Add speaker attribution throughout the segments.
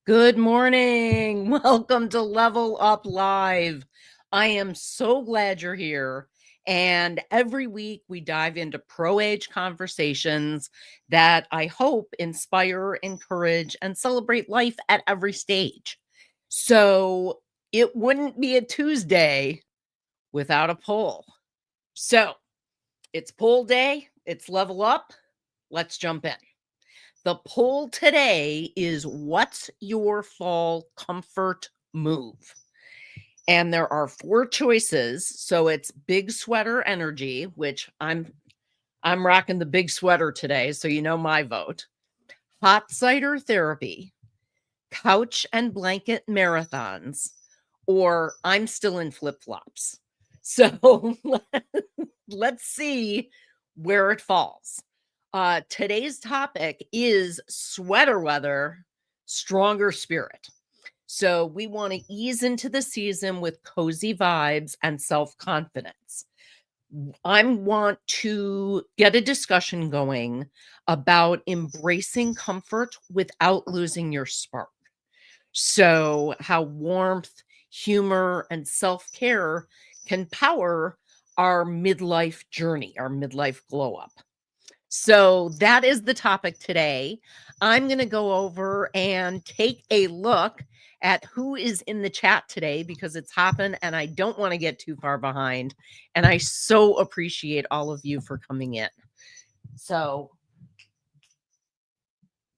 Speaker 1: Good morning. Welcome to Level Up Live. I am so glad you're here. And every week we dive into pro-age conversations that I hope inspire, encourage, and celebrate life at every stage. So it wouldn't be a Tuesday without a poll. So it's poll day, it's Level Up. Let's jump in. The poll today is, what's your fall comfort move? And there are 4 choices. So it's big sweater energy, which I'm rocking the big sweater today, so you know my vote. Hot cider therapy, couch and blanket marathons, or I'm still in flip-flops. So let's see where it falls. Today's topic is sweater weather, stronger spirit. So we want to ease into the season with cozy vibes and self-confidence. I want to get a discussion going about embracing comfort without losing your spark. So how warmth, humor, and self-care can power our midlife journey, our midlife glow up. So that is the topic today. I'm going to go over and take a look at who is in the chat today because it's hopping and I don't want to get too far behind. And I so appreciate all of you for coming in. So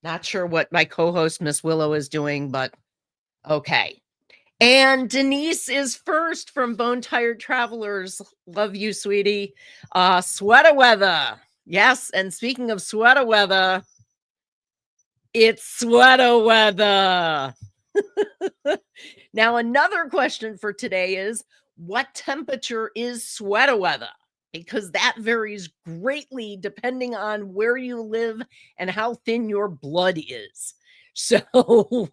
Speaker 1: not sure what my co-host Miss Willow is doing, but okay. And Denise is first from Bone Tired Travelers. Love you, sweetie. Sweater weather. Yes, and speaking of sweater weather, it's sweater weather. Now, another question for today is, what temperature is sweater weather? Because that varies greatly depending on where you live and how thin your blood is. So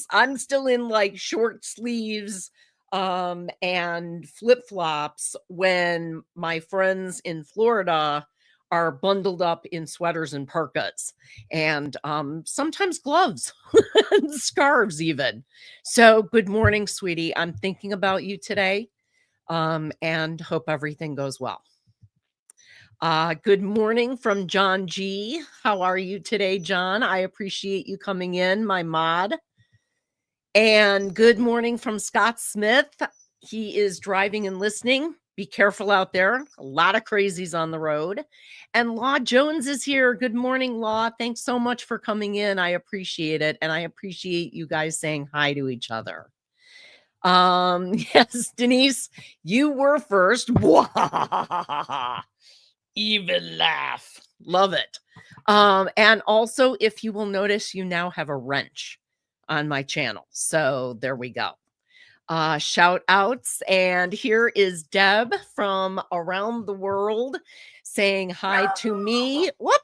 Speaker 1: I'm still in like short sleeves and flip-flops when my friends in Florida are bundled up in sweaters and parkas and sometimes gloves and scarves even. So good morning, sweetie. I'm thinking about you today and hope everything goes well. Good morning from John G. How are you today, John? I appreciate you coming in, my mod. And good morning from Scott Smith. He is driving and listening. Be careful out there. A lot of crazies on the road. And Law Jones is here. Good morning, Law. Thanks so much for coming in. I appreciate it. And I appreciate you guys saying hi to each other. Yes, Denise, you were first. Evil laugh. Love it. And also, if you will notice, you now have a wrench on my channel. So there we go. Shout outs. And here is Deb from around the world saying hi to me. Whoop.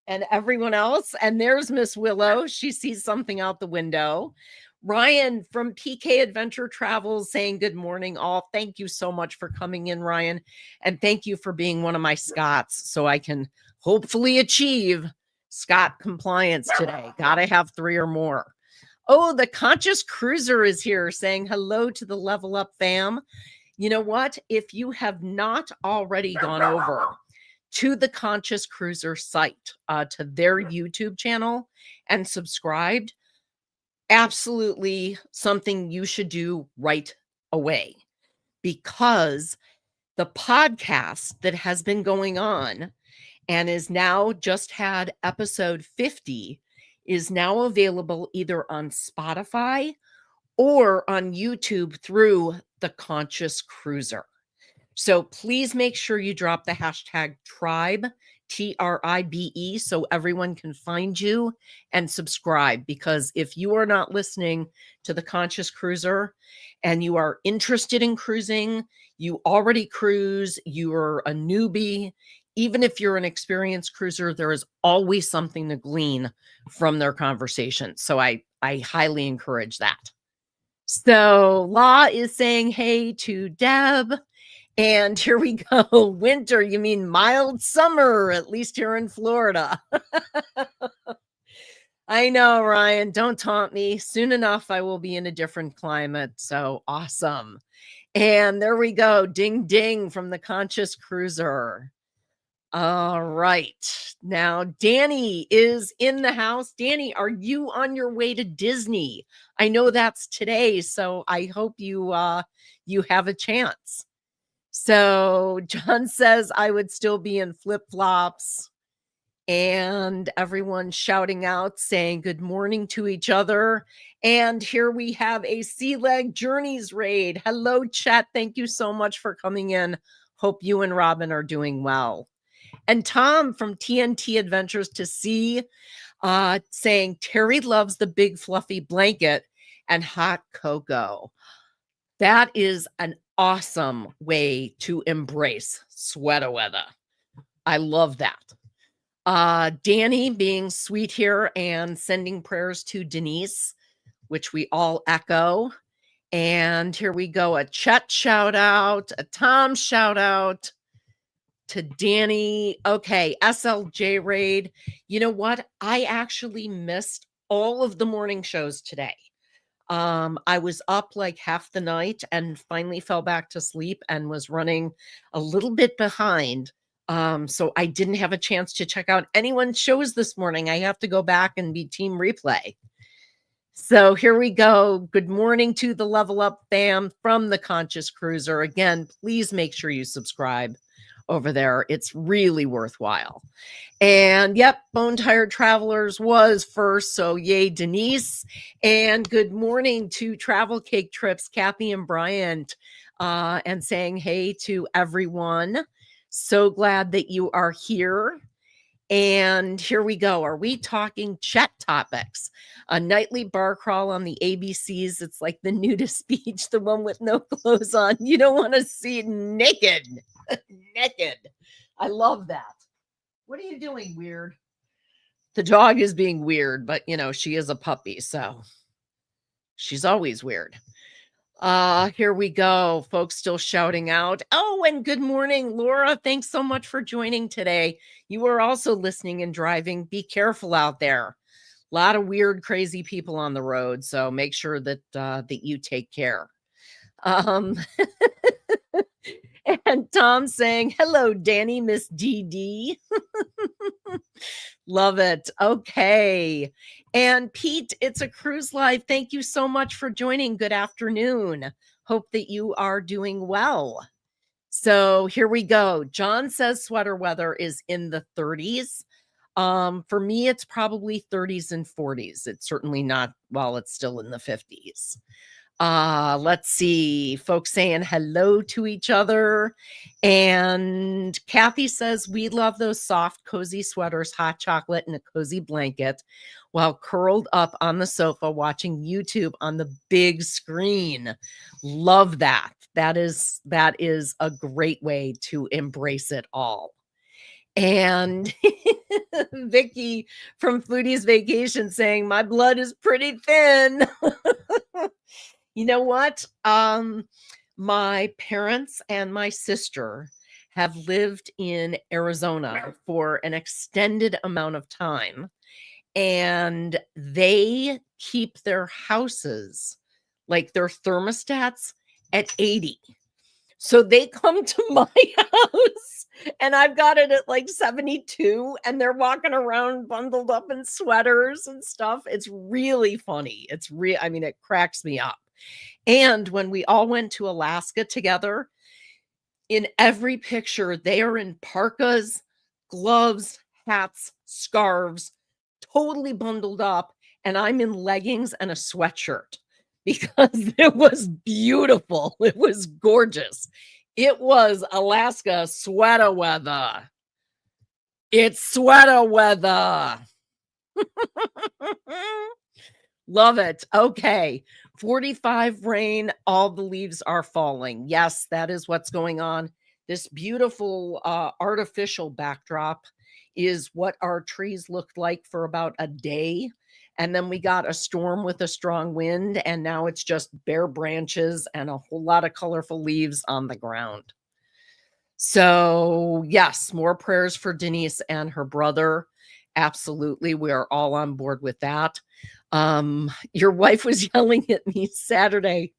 Speaker 1: And everyone else. And there's Miss Willow. She sees something out the window. Ryan from PK Adventure Travels saying good morning, all. Thank you so much for coming in, Ryan. And thank you for being one of my Scots so I can hopefully achieve Scott compliance today. Gotta have 3 or more. Oh, the Conscious Cruiser is here saying hello to the Level Up fam. You know what? If you have not already gone over to the Conscious Cruiser site, to their YouTube channel and subscribed, absolutely something you should do right away, because the podcast that has been going on and is now just had episode 50 is now available either on Spotify or on YouTube through the Conscious Cruiser. So please make sure you drop the hashtag tribe, TRIBE, so everyone can find you and subscribe. Because if you are not listening to the Conscious Cruiser and you are interested in cruising, you already cruise, you're a newbie, even if you're an experienced cruiser, there is always something to glean from their conversation. So I highly encourage that. So Law is saying hey to Deb. And here we go. Winter, you mean mild summer, at least here in Florida. I know, Ryan. Don't taunt me. Soon enough, I will be in a different climate. So awesome. And there we go. Ding, ding from the Conscious Cruiser. All right. Now, Danny is in the house. Danny, are you on your way to Disney? I know that's today, so I hope you have a chance. So John says I would still be in flip-flops, and everyone shouting out, saying good morning to each other. And here we have a Sea Leg Journeys raid. Hello, chat. Thank you so much for coming in. Hope you and Robin are doing well. And Tom from TNT Adventures to Sea saying Terry loves the big fluffy blanket and hot cocoa. That is an awesome way to embrace sweater weather. I love that. Danny being sweet here and sending prayers to Denise, which we all echo. And here we go. A Chet shout out, a Tom shout out to Danny. Okay, SLJ raid. You know what? I actually missed all of the morning shows today. I was up like half the night and finally fell back to sleep and was running a little bit behind. So I didn't have a chance to check out anyone's shows this morning. I have to go back and be team replay. So here we go. Good morning to the Level Up fam from the Conscious Cruiser. Again, please make sure you subscribe over there. It's really worthwhile. And yep, Bone Tired Travelers was first. So yay, Denise. And good morning to Travel Cake Trips, Kathy and Bryant, and saying hey to everyone. So glad that you are here. And here we go. Are we talking chat topics? A nightly bar crawl on the ABCs. It's like the nudist beach, the one with no clothes on. You don't want to see naked. Naked. I love that. What are you doing, weird? The dog is being weird, but you know, she is a puppy, so she's always weird. Here we go. Folks still shouting out. Oh, and good morning, Laura. Thanks so much for joining today. You are also listening and driving. Be careful out there. A lot of weird, crazy people on the road, so make sure that that you take care. And Tom saying, hello, Danny, Miss DD. Love it. Okay. And Pete, it's a cruise live. Thank you so much for joining. Good afternoon. Hope that you are doing well. So here we go. John says sweater weather is in the 30s. For me, it's probably 30s and 40s. It's certainly not, well, it's still in the 50s. Let's see, folks saying hello to each other. And Kathy says, we love those soft, cozy sweaters, hot chocolate, and a cozy blanket while curled up on the sofa watching YouTube on the big screen. Love that. That is a great way to embrace it all. And Vicky from Foodie's Vacation saying, my blood is pretty thin. You know what? My parents and my sister have lived in Arizona for an extended amount of time, and they keep their houses, like their thermostats, at 80. So they come to my house and I've got it at like 72 and they're walking around bundled up in sweaters and stuff. It's really funny. I mean, it cracks me up. And when we all went to Alaska together, in every picture, they are in parkas, gloves, hats, scarves, totally bundled up. And I'm in leggings and a sweatshirt because it was beautiful. It was gorgeous. It was Alaska sweater weather. It's sweater weather. Love it. Okay. 45 rain. All the leaves are falling. Yes, that is what's going on. This beautiful artificial backdrop is what our trees looked like for about a day. And then we got a storm with a strong wind, and now it's just bare branches and a whole lot of colorful leaves on the ground. So, yes, more prayers for Denise and her brother. Absolutely. We're all on board with that. Your wife was yelling at me Saturday.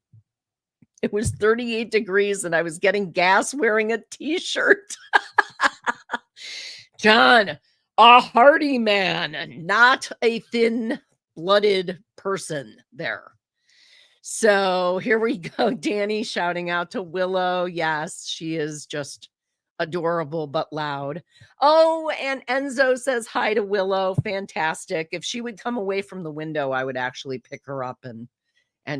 Speaker 1: It was 38 degrees and I was getting gas wearing a t-shirt. John, a hardy man, not a thin-blooded person there. So here we go. Danny shouting out to Willow. Yes, she is just adorable but loud. Oh, and Enzo says hi to Willow. Fantastic. If she would come away from the window, I would actually pick her up and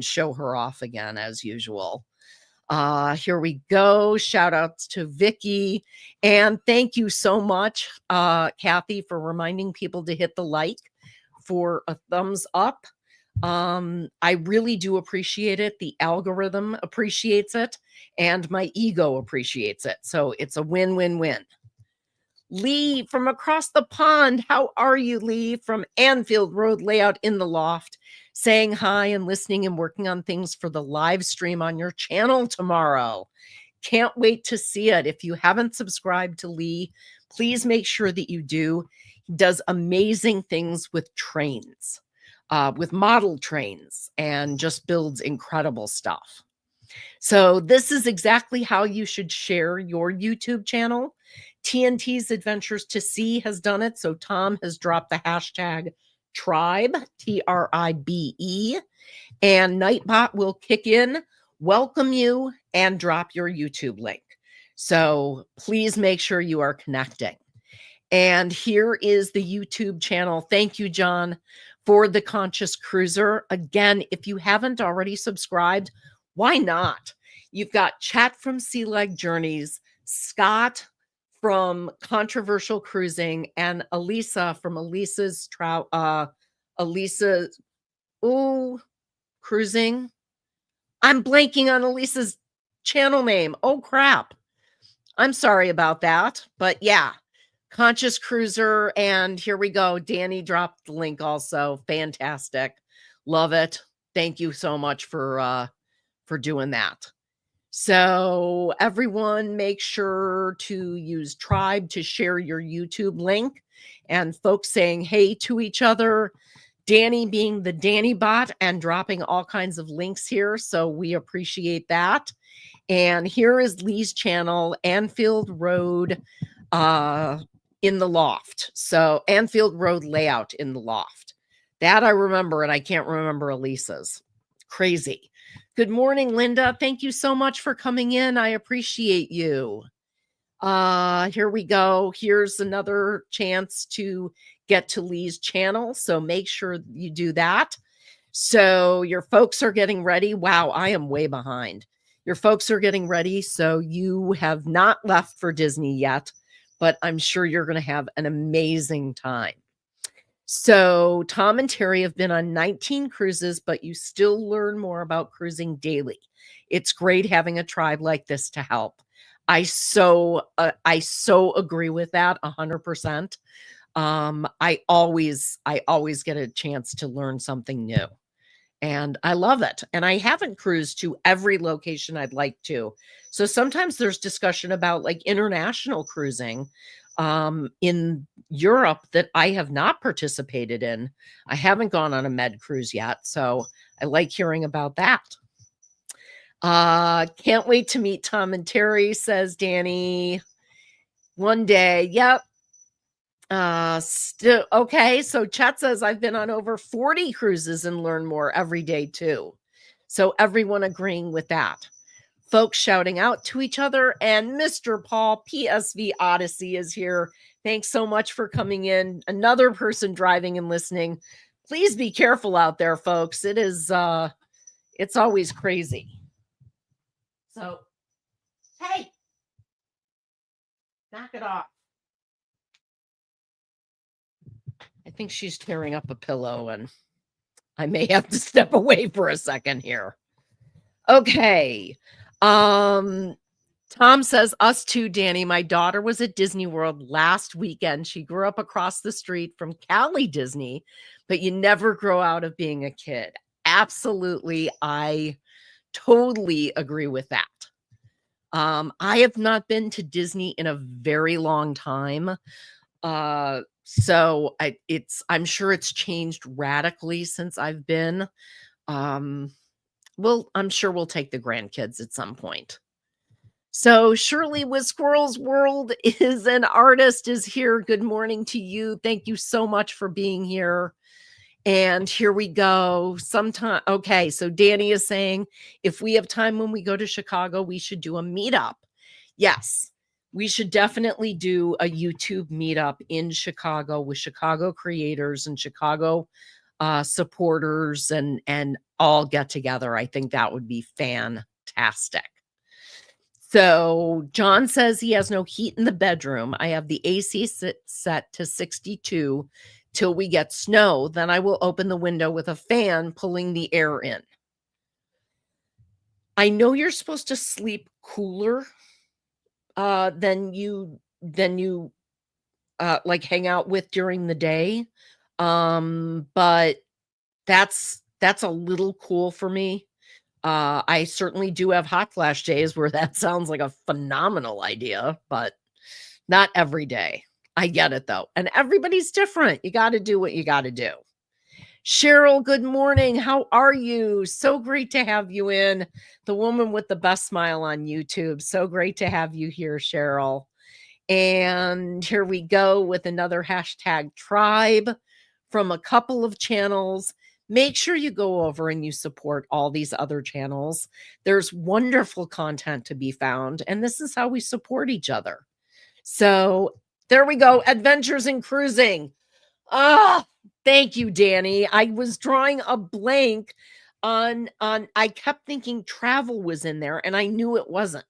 Speaker 1: show her off again as usual. Here we go. Shout outs to Vicky. And thank you so much, Kathy, for reminding people to hit the like for a thumbs up. I really do appreciate it. The algorithm appreciates it and my ego appreciates it. So it's a win-win-win. Lee from across the pond. How are you, Lee? From Anfield Road Layout in the Loft, saying hi and listening and working on things for the live stream on your channel tomorrow. Can't wait to see it. If you haven't subscribed to Lee, please make sure that you do. He does amazing things with trains, with model trains, and just builds incredible stuff. So this is exactly how you should share your YouTube channel. TNT's Adventures to Sea has done it. So Tom has dropped the hashtag tribe, TRIBE, and Nightbot will kick in, welcome you, and drop your YouTube link. So please make sure you are connecting. And here is the YouTube channel. Thank you, John, for the Conscious Cruiser. Again, if you haven't already subscribed, why not? You've got Chat from Sea Leg Journeys, Scott from Controversial Cruising, and Elisa from Elisa's Cruising. I'm blanking on Elisa's channel name. Oh, crap. I'm sorry about that. But yeah, Conscious Cruiser. And here we go. Danny dropped the link also. Fantastic. Love it. Thank you so much for doing that. So everyone make sure to use Tribe to share your YouTube link, and folks saying hey to each other. Danny being the Danny bot and dropping all kinds of links here. So we appreciate that. And here is Lee's channel, Anfield Road in the Loft. So Anfield Road Layout in the Loft. That I remember, and I can't remember Elisa's. Crazy. Good morning, Linda. Thank you so much for coming in. I appreciate you. Here we go. Here's another chance to get to Lee's channel. So make sure you do that. So your folks are getting ready. Wow, I am way behind. Your folks are getting ready. So you have not left for Disney yet, but I'm sure you're going to have an amazing time. So Tom and Terry have been on 19 cruises, but you still learn more about cruising daily. It's great having a tribe like this to help. I so agree with that 100%. I always get a chance to learn something new, and I love it. And I haven't cruised to every location I'd like to. So sometimes there's discussion about like international cruising in Europe that I have not participated in. I haven't gone on a med cruise yet, so I like hearing about that. Can't wait to meet Tom and Terry, says Danny. One day. Yep. Still okay. So Chet says I've been on over 40 cruises and learn more every day too. So everyone agreeing with that. Folks shouting out to each other, and Mr. Paul PSV Odyssey is here. Thanks so much for coming in. Another person driving and listening. Please be careful out there, folks. It is it's always crazy. So hey, knock it off. I think she's tearing up a pillow, and I may have to step away for a second here. Okay. Tom says, us too, Danny. My daughter was at Disney World last weekend. She grew up across the street from Cali Disney, but you never grow out of being a kid. Absolutely. I totally agree with that. I have not been to Disney in a very long time. So I'm sure it's changed radically since I've been. Um, I'm sure we'll take the grandkids at some point. So Shirley with Squirrel's World is an artist is here. Good morning to you. Thank you so much for being here. And here we go. Sometime. Okay. So Danny is saying if we have time when we go to Chicago, we should do a meetup. Yes, we should definitely do a YouTube meetup in Chicago with Chicago creators and Chicago supporters and all get together. I think that would be fantastic. So John says he has no heat in the bedroom. I have the AC set to 62 till we get snow. Then I will open the window with a fan pulling the air in. I know you're supposed to sleep cooler than you like hang out with during the day. But that's a little cool for me. I certainly do have hot flash days where that sounds like a phenomenal idea, but not every day. I get it though. And everybody's different. You got to do what you got to do. Cheryl, good morning. How are you? So great to have you in. The woman with the best smile on YouTube. So great to have you here, Cheryl. And here we go with another hashtag tribe from a couple of channels. Make sure you go over and you support all these other channels. There's wonderful content to be found, and this is how we support each other. So there we go. Adventures in Cruising. Ah, thank you, Danny. I was drawing a blank on I kept thinking travel was in there, and I knew it wasn't,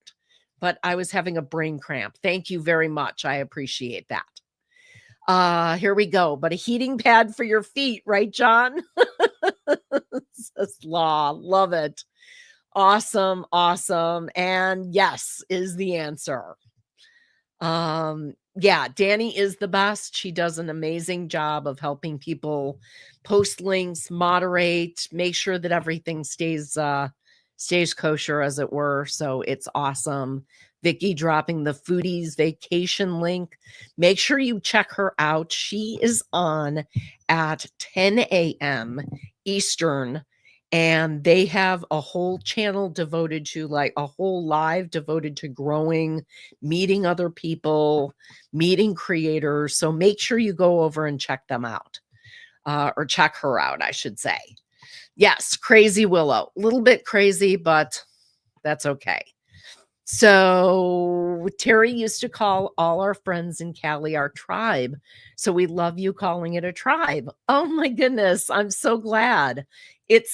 Speaker 1: but I was having a brain cramp. Thank you very much. I appreciate that. Here we go. But a heating pad for your feet, right, John? Says Law. Love it. Awesome. Awesome. And yes is the answer. Yeah, Danny is the best. She does an amazing job of helping people post links, moderate, make sure that everything stays kosher, as it were. So it's awesome. Vicky dropping the foodies vacation link. Make sure you check her out. She is on at 10 a.m. Eastern, and they have a whole channel devoted to, like, a whole live devoted to growing, meeting other people, meeting creators. So make sure you go over and check them out, or check her out, I should say. Yes, Crazy Willow. A little bit crazy, but that's okay. So Terry used to call all our friends in Cali our tribe. So we love you calling it a tribe. Oh my goodness. I'm so glad. It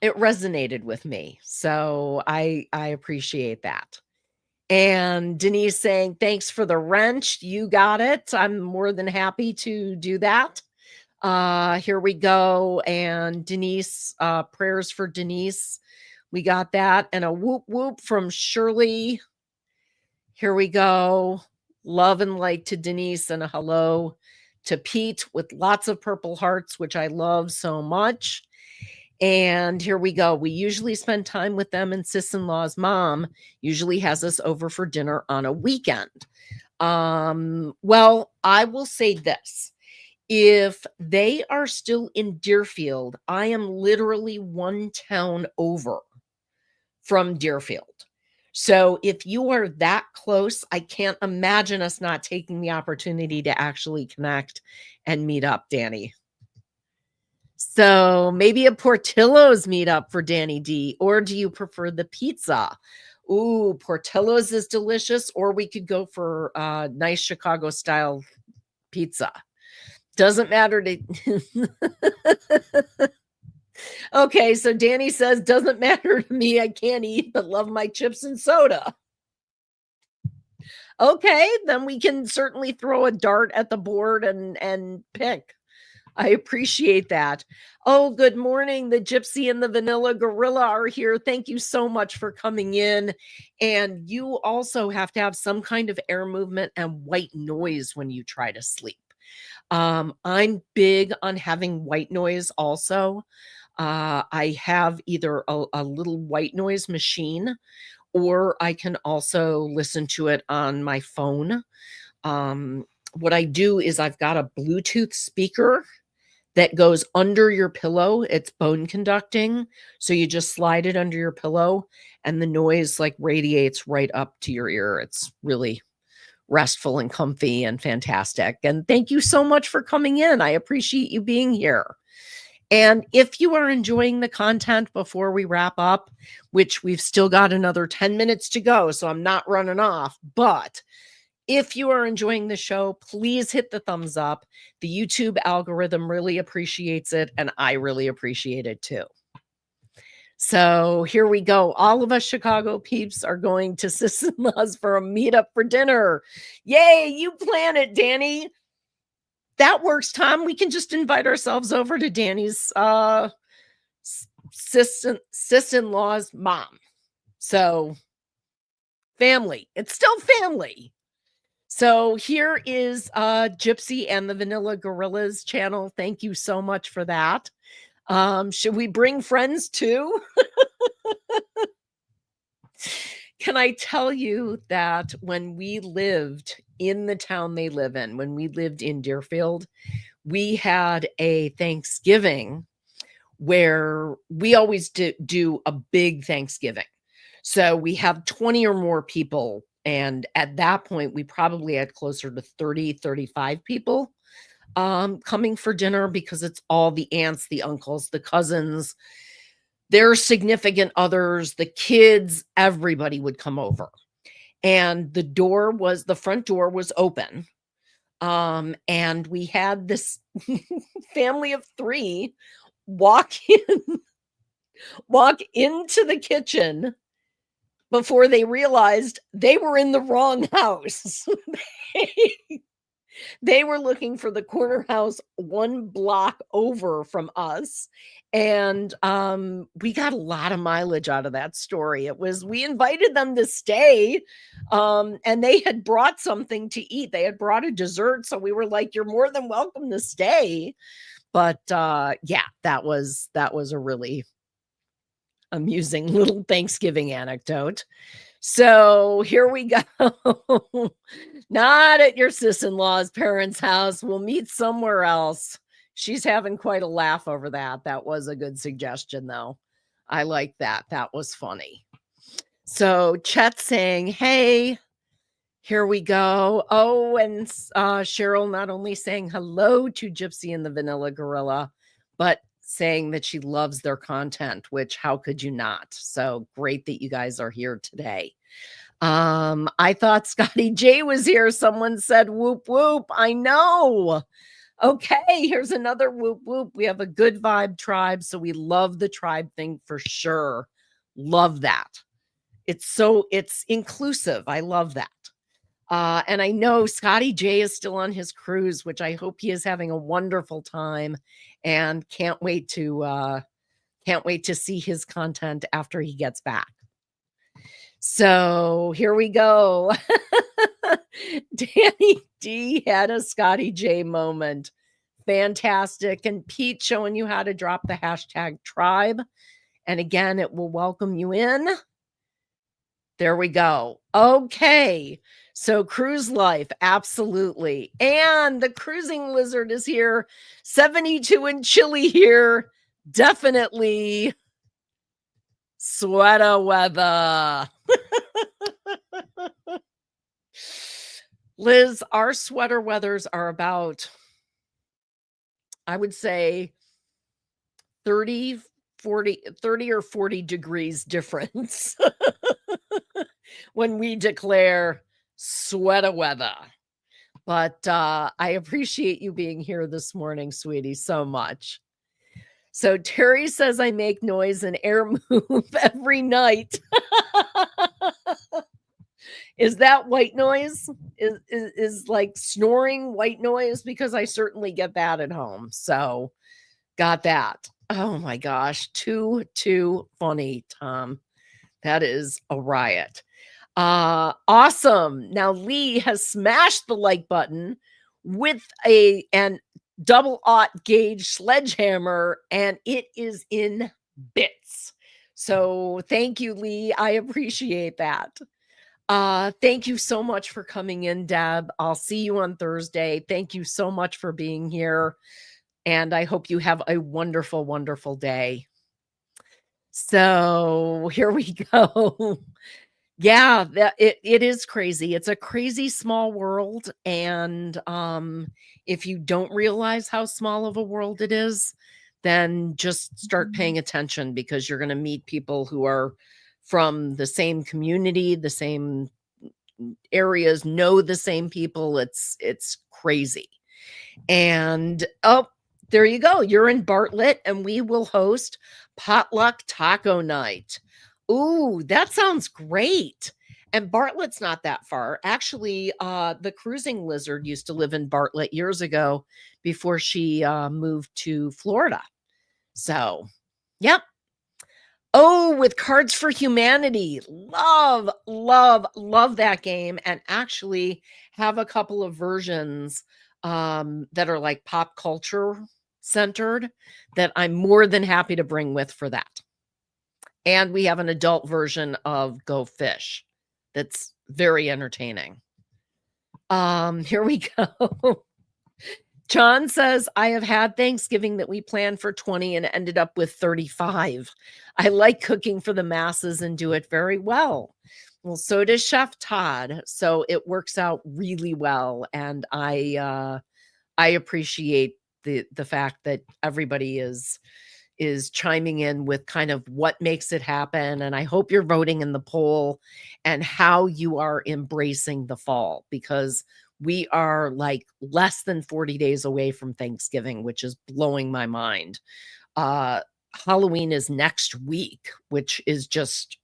Speaker 1: resonated with me. So I appreciate that. And Denise saying, thanks for the wrench. You got it. I'm more than happy to do that. Here we go. And Denise, prayers for Denise. We got that. And a whoop whoop from Shirley. Here we go. Love and light to Denise, and a hello to Pete with lots of purple hearts, which I love so much. And here we go. We usually spend time with them, and sis-in-law's mom usually has us over for dinner on a weekend. Well, I will say this. If they are still in Deerfield, I am literally one town over from Deerfield. So if you are that close, I can't imagine us not taking the opportunity to actually connect and meet up, Danny. So maybe a Portillo's meetup for Danny D, or do you prefer the pizza? Ooh, Portillo's is delicious, or we could go for nice Chicago style pizza. Doesn't matter to Okay, so Danny says, doesn't matter to me. I can't eat, but love my chips and soda. Okay, then we can certainly throw a dart at the board and pick. I appreciate that. Oh, good morning. The Gypsy and the Vanilla Gorilla are here. Thank you so much for coming in. And you also have to have some kind of air movement and white noise when you try to sleep. I'm big on having white noise also. I have either a little white noise machine, or I can also listen to it on my phone. What I do is I've got a Bluetooth speaker that goes under your pillow. It's bone conducting. So you just slide it under your pillow and the noise like radiates right up to your ear. It's really restful and comfy and fantastic. And thank you so much for coming in. I appreciate you being here. And if you are enjoying the content before we wrap up, which we've still got another 10 minutes to go, so I'm not running off, but if you are enjoying the show, please hit the thumbs up. The YouTube algorithm really appreciates it, and I really appreciate it too. So here we go. All of us Chicago peeps are going to Sis-in-Laws for a meetup for dinner. Yay, you plan it, Danny. That works, Tom. We can just invite ourselves over to Danny's sis-in-law's mom. So family. It's still family. So here is Gypsy and the Vanilla Gorillas channel. Thank you so much for that. Should we bring friends too? Can I tell you that when we lived in the town they live in, when we lived in Deerfield, we had a Thanksgiving where we always do a big Thanksgiving. So we have 20 or more people. And at that point, we probably had closer to 30, 35 people coming for dinner because it's all the aunts, the uncles, the cousins, their significant others, the kids, everybody would come over. And the front door was open. And we had this family of 3 walk into the kitchen before they realized they were in the wrong house. They were looking for the corner house 1 block over from us. And we got a lot of mileage out of that story. We invited them to stay, and they had brought something to eat. They had brought a dessert. So we were like, you're more than welcome to stay. But yeah, that was a really amusing little Thanksgiving anecdote. So here we go. Not at your sis-in-law's parents' house. We'll meet somewhere else. She's having quite a laugh over that. That was a good suggestion, though. I like that. That was funny. So Chet saying, hey, here we go. Oh, and Cheryl not only saying hello to Gypsy and the Vanilla Gorilla, but saying that she loves their content, which how could you not? So great that you guys are here today. I thought Scotty J was here. Someone said whoop whoop. I know. Okay, here's another whoop whoop. We have a good vibe tribe, so we love the tribe thing for sure. Love that. It's inclusive. I love that. And I know Scotty J is still on his cruise, which I hope he is having a wonderful time, and can't wait to see his content after he gets back. So here we go. Danny D had a Scotty J moment. Fantastic. And Pete showing you how to drop the hashtag tribe. And again, it will welcome you in. There we go. Okay. So cruise life, absolutely. And the cruising lizard is here. 72 and chilly here. Definitely sweater weather. Liz, our sweater weathers are about, I would say 30 or 40 degrees difference when we declare sweater weather. But I appreciate you being here this morning, sweetie, so much. So Terry says I make noise and air move every night. Is that white noise? Is like snoring white noise? Because I certainly get that at home. So got that. Oh my gosh. Too funny, Tom. That is a riot. Awesome. Now Lee has smashed the like button with an double aught gauge sledgehammer, and it is in bits. So thank you, Lee. I appreciate that. Thank you so much for coming in, Deb. I'll see you on Thursday. Thank you so much for being here. And I hope you have a wonderful, wonderful day. So here we go. Yeah, it is crazy. It's a crazy small world. And if you don't realize how small of a world it is, then just start paying attention, because you're going to meet people who are from the same community, the same areas, know the same people. It's crazy. And oh, there you go. You're in Bartlett, and we will host potluck taco night. Ooh, that sounds great. And Bartlett's not that far. Actually, the cruising lizard used to live in Bartlett years ago before she moved to Florida. So, yep. Oh, with Cards for Humanity. Love, love, love that game. And actually have a couple of versions that are like pop culture centered that I'm more than happy to bring with for that. And we have an adult version of Go Fish that's very entertaining. Here we go. John says, I have had Thanksgiving that we planned for 20 and ended up with 35. I like cooking for the masses and do it very well. Well, so does Chef Todd. So it works out really well. And I appreciate the fact that everybody is chiming in with kind of what makes it happen. And I hope you're voting in the poll and how you are embracing the fall, because we are like less than 40 days away from Thanksgiving, which is blowing my mind. Halloween is next week, which is just,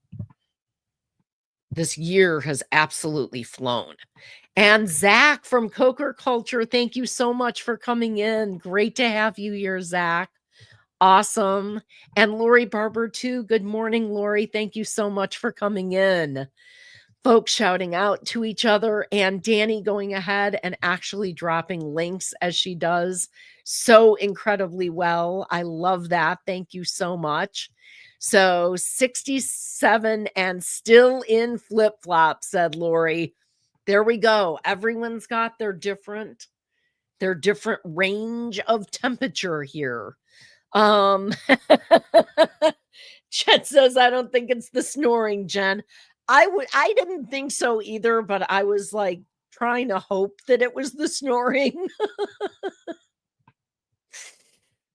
Speaker 1: this year has absolutely flown. And Zach from Coker Culture, thank you so much for coming in. Great to have you here, Zach. Awesome. And Lori Barber too. Good morning, Lori. Thank you so much for coming in. Folks shouting out to each other, and Danny going ahead and actually dropping links as she does so incredibly well. I love that. Thank you so much. So 67 and still in flip-flop, said Lori. There we go. Everyone's got their different range of temperature here. Jen says, I don't think it's the snoring, Jen. I didn't think so either, but I was like trying to hope that it was the snoring.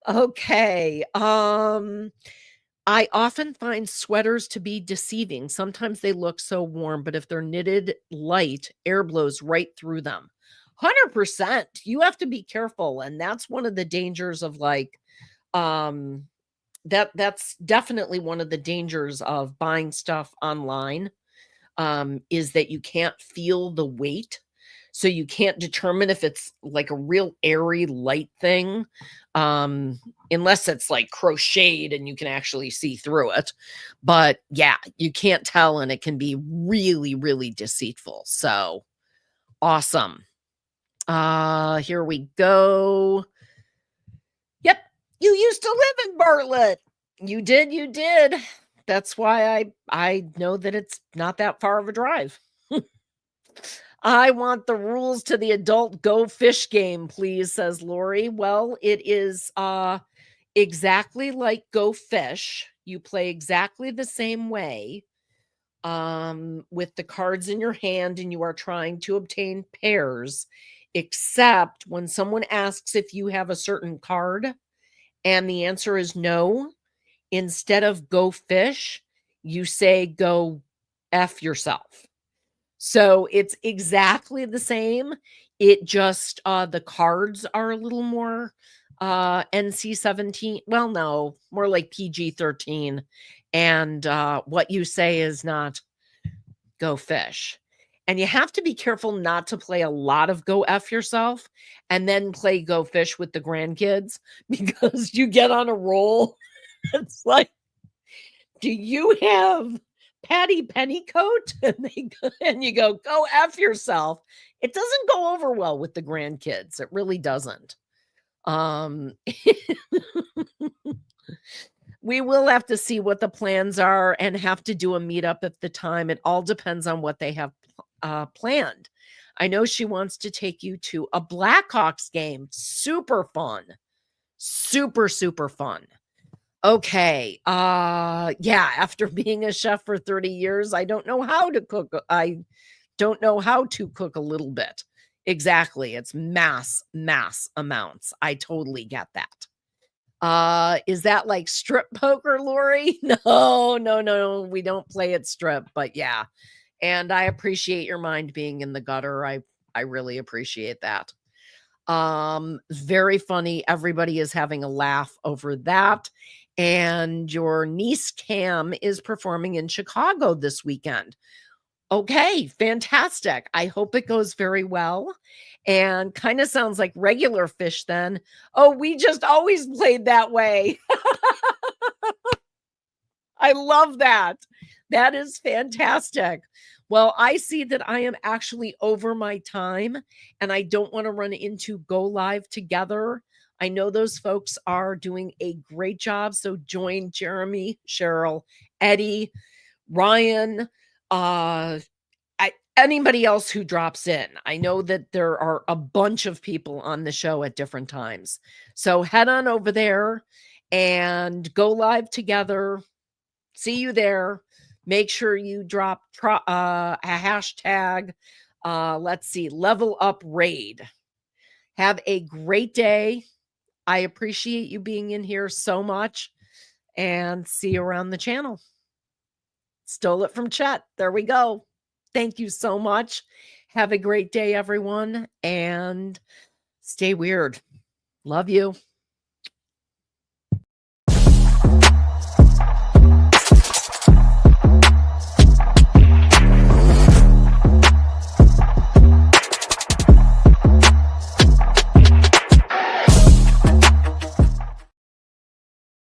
Speaker 1: Okay. I often find sweaters to be deceiving. Sometimes they look so warm, but if they're knitted light, air blows right through them. 100%. You have to be careful. And that's one of the dangers of like, that's definitely one of the dangers of buying stuff online, is that you can't feel the weight. So you can't determine if it's like a real airy light thing, unless it's like crocheted and you can actually see through it. But yeah, you can't tell, and it can be really, really deceitful. So awesome. Here we go. Yep. You used to live in Bartlett. You did. That's why I know that it's not that far of a drive. I want the rules to the adult Go Fish game, please, says Lori. Well, it is exactly like Go Fish. You play exactly the same way, with the cards in your hand, and you are trying to obtain pairs, except when someone asks if you have a certain card and the answer is no, instead of go fish, you say go F yourself. So it's exactly the same. It just, the cards are a little more NC-17. Well, no, more like PG-13. And what you say is not go fish. And you have to be careful not to play a lot of go F yourself and then play go fish with the grandkids, because you get on a roll. It's like, do you have Patty Pennycoat? And you go F yourself. It doesn't go over well with the grandkids. It really doesn't. We will have to see what the plans are and have to do a meetup at the time. It all depends on what they have planned. I know she wants to take you to a Blackhawks game. Super fun. Super, super fun. Okay. Yeah, after being a chef for 30 years, I don't know how to cook. I don't know how to cook a little bit. Exactly. It's mass amounts. I totally get that. Is that like strip poker, Lori? No, no, no, we don't play at strip, but yeah. And I appreciate your mind being in the gutter. I really appreciate that. Very funny. Everybody is having a laugh over that. And your niece Cam is performing in Chicago this weekend. Okay, fantastic. I hope it goes very well. And kind of sounds like regular fish then. Oh, we just always played that way. I love that. That is fantastic. Well, I see that I am actually over my time and I don't want to run into go live together. I know those folks are doing a great job. So join Jeremy, Cheryl, Eddie, Ryan, anybody else who drops in. I know that there are a bunch of people on the show at different times. So head on over there and go live together. See you there. Make sure you drop a hashtag. Let's see, level up raid. Have a great day. I appreciate you being in here so much and see you around the channel. Stole it from Chet. There we go. Thank you so much. Have a great day, everyone, and stay weird. Love you.